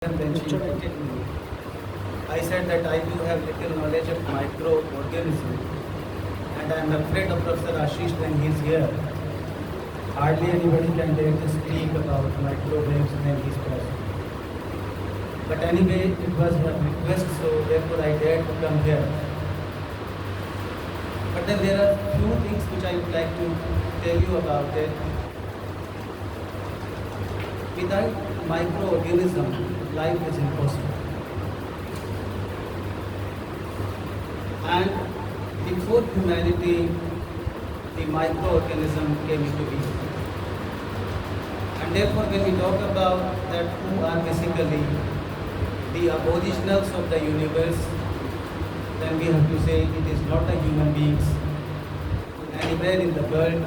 When she invited me, I said that I do have little knowledge of microorganism, and I am afraid of Professor Ashish when he is here. Hardly anybody can dare to speak about microwaves when he is present. But anyway, it was her request, so therefore I dared to come here. But then there are few things which I would like to tell you about it. Without microorganism, life is impossible. And before humanity, the microorganism came into being. And therefore, when we talk about that who are basically the aboriginals of the universe, then we have to say it is not the human beings anywhere in the world,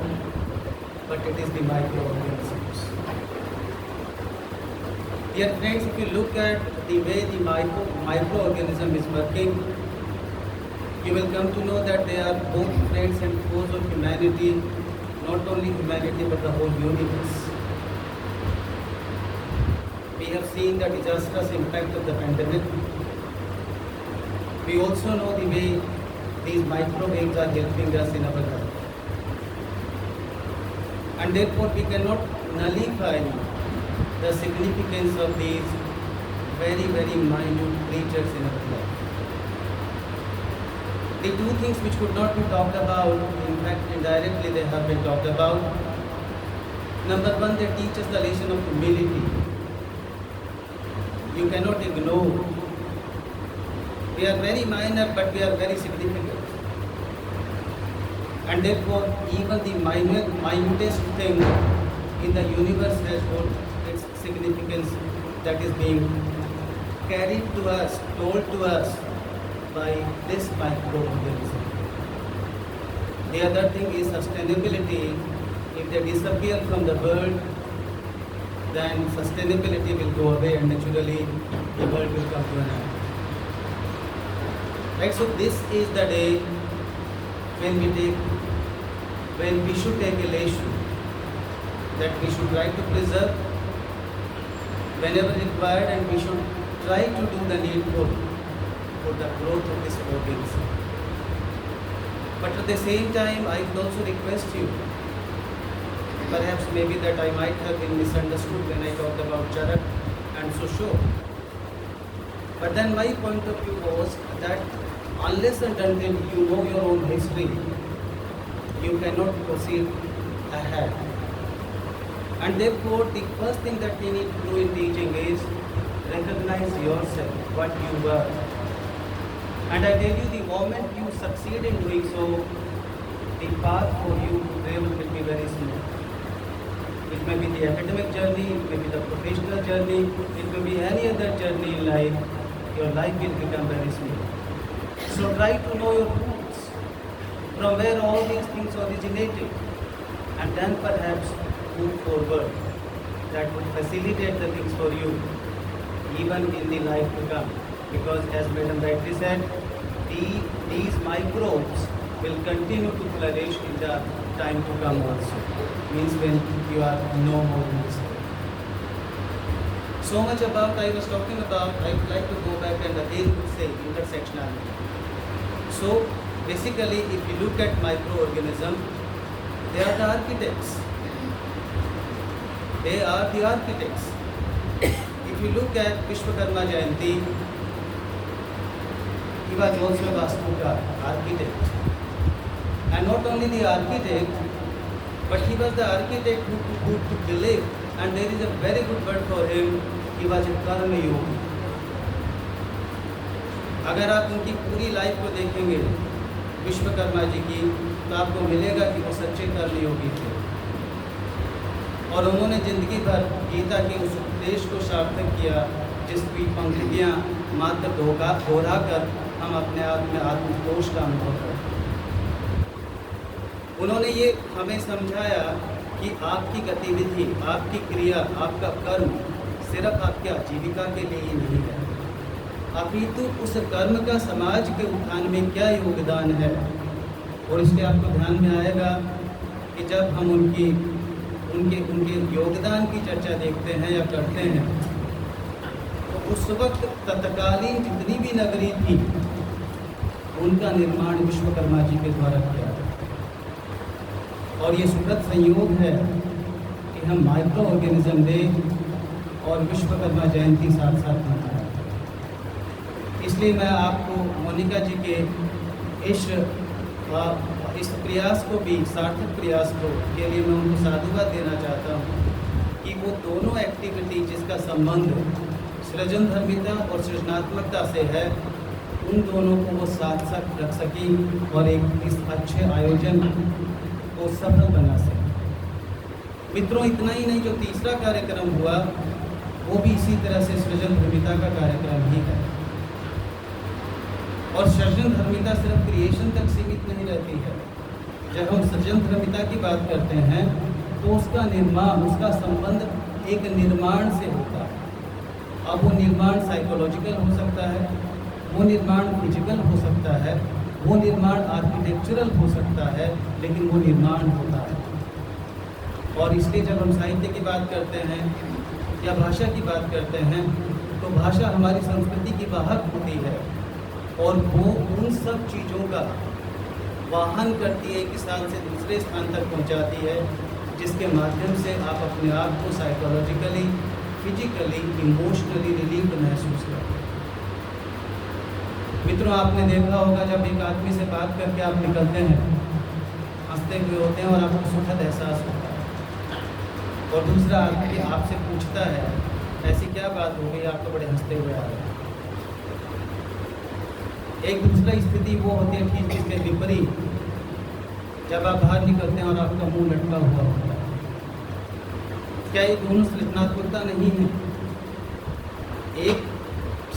but it is the microorganisms. Dear friends, if you look at the way the microorganism is working, you will come to know that they are both friends and foes of humanity, not only humanity but the whole universe. We have seen the disastrous impact of the pandemic. We also know the way these microwaves are helping us in our life. And therefore we cannot nullify the significance of these very, very minute creatures in our life. The two things which could not be talked about, in fact indirectly they have been talked about. Number one, they teach us the lesson of humility. You cannot ignore. We are very minor, but we are very significant. And therefore, even the minutest thing in the universe has got its significance that is being carried to us, told to us by this microorganism. The other thing is sustainability. If they disappear from the world, then sustainability will go away and naturally the world will come to an end. Right, so this is the day when we should take a lesson that we should try to preserve whenever required, and we should try to do the needful for the growth of this organism. But at the same time, I would also request you, perhaps maybe that I might have been misunderstood when I talked about Charak and Susho. But then my point of view was that unless and until you know your own history, you cannot proceed ahead. And therefore, the first thing that we need to do in teaching is recognize yourself, what you were. And I tell you, the moment you succeed in doing so, the path for you to travel will be very smooth. It may be the academic journey, it may be the professional journey, it may be any other journey in life. Your life will become very smooth. So try to know your roots, from where all these things originated, and then perhaps move forward. That would facilitate the things for you, even in the life to come. Because as Madam rightly said, these microbes will continue to flourish in the time to come also. Means when you are no more in this world. So much about I was talking about, I would like to go back and again say intersectionality. So basically, if you look at microorganisms, they are the architects. They are the architects. If you look at Vishwakarma Jayanti, he was also a Vastuka, architect. And not only the architect, but he was the architect who took the live. And there is a very good word for him, he was a karma yogi. अगर आप उनकी पूरी life को देखेंगे विश्वकर्मा जी की, तो आपको मिलेगा कि वो सच्चे कर्म योगी थे और उन्होंने जिंदगी भर गीता के उस उपदेश को सार्थक किया जिसकी पंक्तियाँ मात्र दोहरा कर हम अपने आप में आत्मतोष का अनुभव करते हैं। उन्होंने ये हमें समझाया कि आपकी गतिविधि, आपकी क्रिया, आपका कर्म सिर्फ आपके आजीविका के लिए ही नहीं है, अपितु उस कर्म का समाज के उत्थान में क्या योगदान है। और इसलिए आपको ध्यान में आएगा कि जब हम उनके योगदान की चर्चा देखते हैं या करते हैं, तो उस वक्त तत्कालीन जितनी भी नगरी थी उनका निर्माण विश्वकर्मा जी के द्वारा किया गया। और ये सुखद संयोग है कि हम माइक्रो ऑर्गेनिज्म डे और विश्वकर्मा जयंती साथ साथ मना रहे हैं। इसलिए मैं आपको मोनिका जी के इस प्रयास को भी, सार्थक प्रयास को के लिए मैं उनको साधुवाद देना चाहता हूँ कि वो दोनों एक्टिविटी जिसका संबंध सृजन धर्मिता और सृजनात्मकता से है, उन दोनों को वो साथ साथ रख सकी और एक इस अच्छे आयोजन को सफल बना सके। मित्रों, इतना ही नहीं, जो तीसरा कार्यक्रम हुआ वो भी इसी तरह से सृजन धर्मिता का कार्यक्रम ही है। और सृजन धर्मिता सिर्फ क्रिएशन तक सीमित नहीं रहती है। जब हम सृजन धर्मिता की बात करते हैं तो उसका निर्माण, उसका संबंध एक निर्माण से होता है। अब वो निर्माण साइकोलॉजिकल हो सकता है, वो निर्माण फिजिकल हो सकता है, वो निर्माण आर्किटेक्चरल हो सकता है, लेकिन वो निर्माण होता है। और इसलिए जब हम साहित्य की बात करते हैं या भाषा की बात करते हैं तो भाषा हमारी संस्कृति की वाहक होती है और वो उन सब चीज़ों का वाहन करती है, एक स्थान से दूसरे स्थान तक पहुंचाती है, जिसके माध्यम से आप अपने आप को साइकोलॉजिकली, फिजिकली, इमोशनली रिलीव्ड महसूस करते हैं। मित्रों, आपने देखा होगा जब एक आदमी से बात करके आप निकलते हैं, हंसते हुए होते हैं और आपको सुखद एहसास होता है, और दूसरा आदमी आपसे पूछता है ऐसी क्या बात हो गई, आप तो बड़े हंसते हुए आ रहे हैं। एक दूसरा स्थिति वो होती है ठीक इसके विपरीत, जब आप बाहर निकलते हैं और आपका मुंह लटका हुआ होता है। क्या ये दोनों सृजनात्मकता नहीं है? एक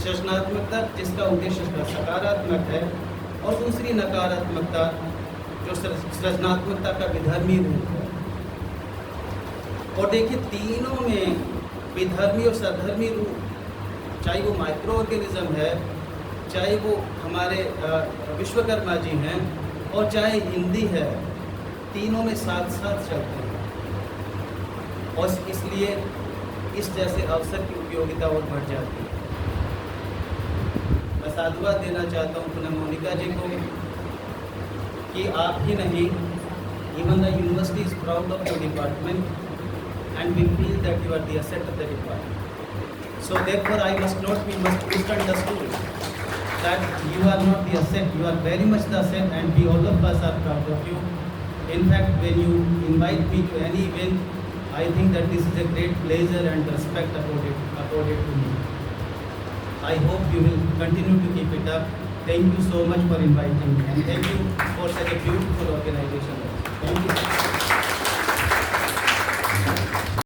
सृजनात्मकता जिसका उद्देश्य सकारात्मक है और दूसरी नकारात्मकता जो सृजनात्मकता का विधर्मी रूप है। और देखिए, तीनों में विधर्मी और सधर्मी रूप, चाहे वो माइक्रो ऑर्गेनिज्म है, चाहे वो हमारे विश्वकर्मा जी हैं और चाहे हिंदी है, तीनों में साथ साथ चलते हैं। और इसलिए इस जैसे अवसर की उपयोगिता और बढ़ जाती है। मैं साधुवाद देना चाहता हूँ पुनः मोनिका जी को कि आप ही नहीं, even the university is proud of your department and we feel that you are the asset of the department. So therefore I must not be misunderstood that you are not the asset. You are very much the asset, and we all of us are proud of you. In fact, when you invite me to any event, I think that this is a great pleasure and respect accorded to me. I hope you will continue to keep it up. Thank you so much for inviting me, and thank you